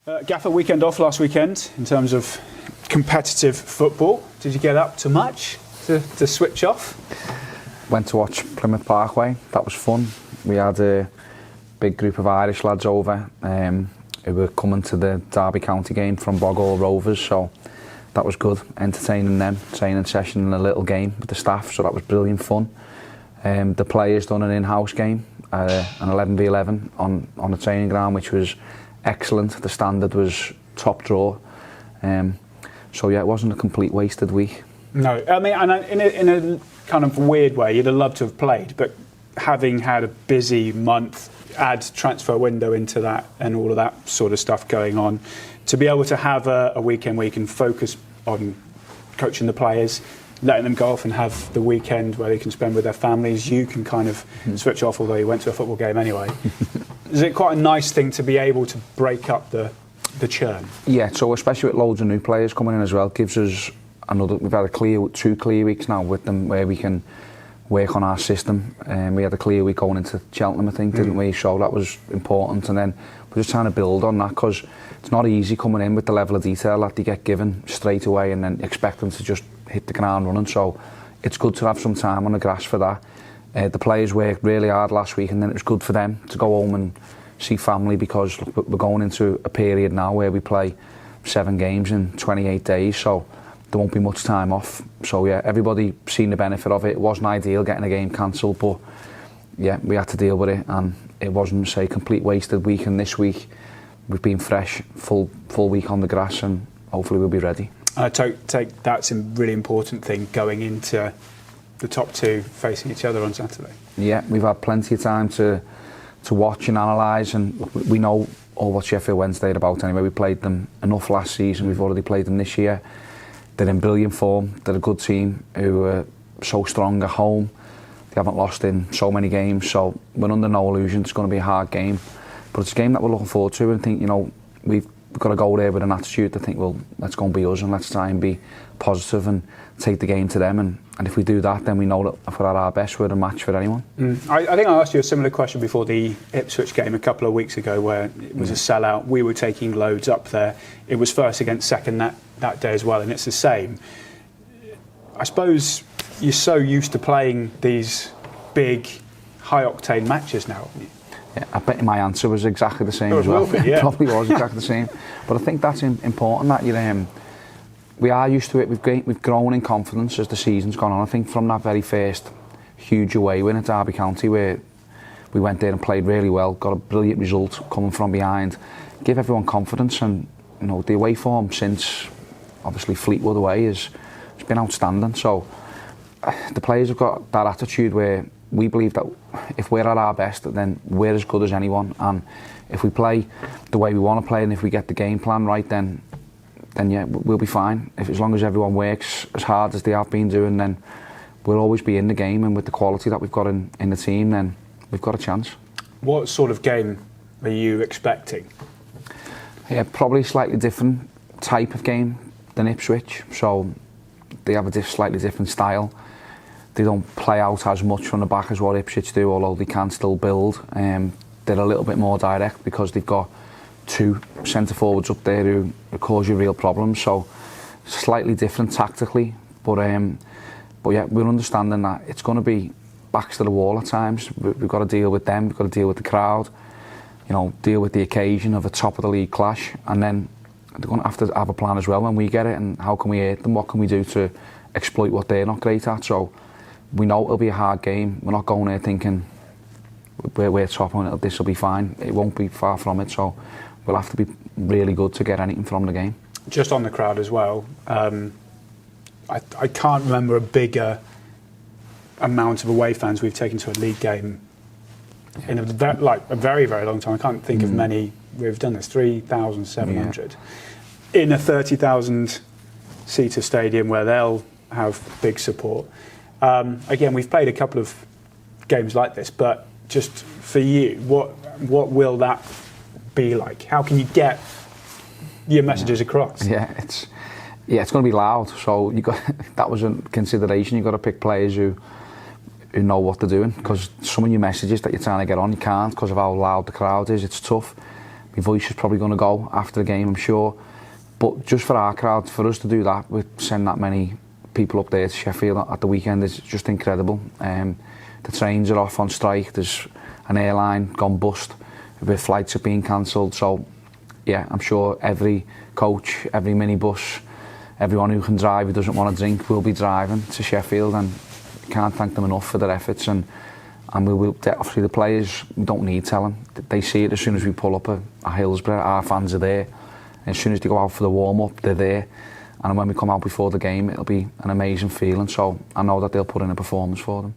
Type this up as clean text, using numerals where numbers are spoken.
Gaffer, weekend off last weekend in terms of competitive football. Did you get up to much to switch off? Went to watch Plymouth Parkway. That was fun. We had a big group of Irish lads over who were coming to the Derby County game from Boghall Rovers, so that was good. Entertaining them, training session and a little game with the staff, so that was brilliant fun. The players done an in-house game, an 11v11 on the training ground, which was excellent. The standard was top draw. So yeah, it wasn't a complete wasted week. No, I mean, and in a kind of weird way, you'd have loved to have played, but having had a busy month, add transfer window into that and all of that sort of stuff going on, to be able to have a weekend where you can focus on coaching the players, letting them go off and have the weekend where they can spend with their families, you can kind of switch off, although you went to a football game anyway. Is it quite a nice thing to be able to break up the churn? Yeah, so especially with loads of new players coming in as well, gives us we've had two clear weeks now with them where we can work on our system. We had a clear week going into Cheltenham, I think, didn't we? So that was important, and then we're just trying to build on that, because it's not easy coming in with the level of detail that they get given straight away and then expect them to just hit the ground running. So it's good to have some time on the grass for that. The players worked really hard last week, and then it was good for them to go home and see family, because we're going into a period now where we play 7 games in 28 days, so there won't be much time off. So yeah, everybody seen the benefit of it. It wasn't ideal getting a game cancelled, but yeah, we had to deal with it, and it wasn't, say, a complete wasted week. And this week we've been fresh, full week on the grass, and hopefully we'll be ready. Take that's a really important thing going into the top two facing each other on Saturday. Yeah, we've had plenty of time to watch and analyse, and we know all what Sheffield Wednesday are about anyway. We played them enough last season, we've already played them this year. They're in brilliant form, they're a good team who are so strong at home. They haven't lost in so many games, so we're under no illusion it's going to be a hard game. But it's a game that we're looking forward to, and think, you know, we've got to go there with an attitude to think, well, let's go and be us, and let's try and be positive and take the game to them, and if we do that, then we know that if we're at our best, we're a match for anyone. I think I asked you a similar question before the Ipswich game a couple of weeks ago, where it was a sellout. We were taking loads up there. It was first against second that day as well, and it's the same. I suppose you're so used to playing these big, high-octane matches now. Yeah, I bet my answer was exactly the same as well. Yeah. It probably was exactly the same. But I think that's important, that we are used to it. We've grown in confidence as the season's gone on. I think from that very first huge away win at Derby County, where we went there and played really well, got a brilliant result coming from behind, give everyone confidence. And you know, the away form since obviously Fleetwood away has been outstanding. So the players have got that attitude where we believe that if we're at our best, then we're as good as anyone. And if we play the way we want to play, and if we get the game plan right, then yeah, we'll be fine. As long as everyone works as hard as they have been doing, then we'll always be in the game, and with the quality that we've got in the team, then we've got a chance. What sort of game are you expecting? Yeah, probably a slightly different type of game than Ipswich. So they have a slightly different style. They don't play out as much from the back as what Ipswich do, although they can still build. They're a little bit more direct because they've got 2 centre forwards up there who cause you real problems. So slightly different tactically, but yeah, we're understanding that it's going to be backs to the wall at times. We've got to deal with them. We've got to deal with the crowd. You know, deal with the occasion of a top of the league clash, and then they're going to have a plan as well when we get it. And how can we hurt them? What can we do to exploit what they're not great at? So we know it'll be a hard game. We're not going there thinking we're top on it. This will be fine. It won't be far from it. So we'll have to be really good to get anything from the game. Just on the crowd as well, I can't remember a bigger amount of away fans we've taken to a league game in a very, very long time. I can't think of many. We've done this, 3,700 in a 30,000 seater stadium where they'll have big support. Again, we've played a couple of games like this, but just for you, what will that be like? How can you get your messages across? Yeah, it's going to be loud. So that was a consideration. You've got to pick players who know what they're doing, because some of your messages that you're trying to get on, you can't because of how loud the crowd is. It's tough. my voice is probably going to go after the game, I'm sure. But just for our crowd, for us to do that, we send that many people up there to Sheffield at the weekend is just incredible. The trains are off on strike, there's an airline gone bust, with flights are being cancelled, so yeah, I'm sure every coach, every minibus, everyone who can drive, who doesn't want to drink, will be driving to Sheffield, and can't thank them enough for their efforts. And we will, obviously the players, we don't need telling, they see it as soon as we pull up at Hillsborough, our fans are there. And as soon as they go out for the warm-up, they're there. And when we come out before the game, it'll be an amazing feeling, so I know that they'll put in a performance for them.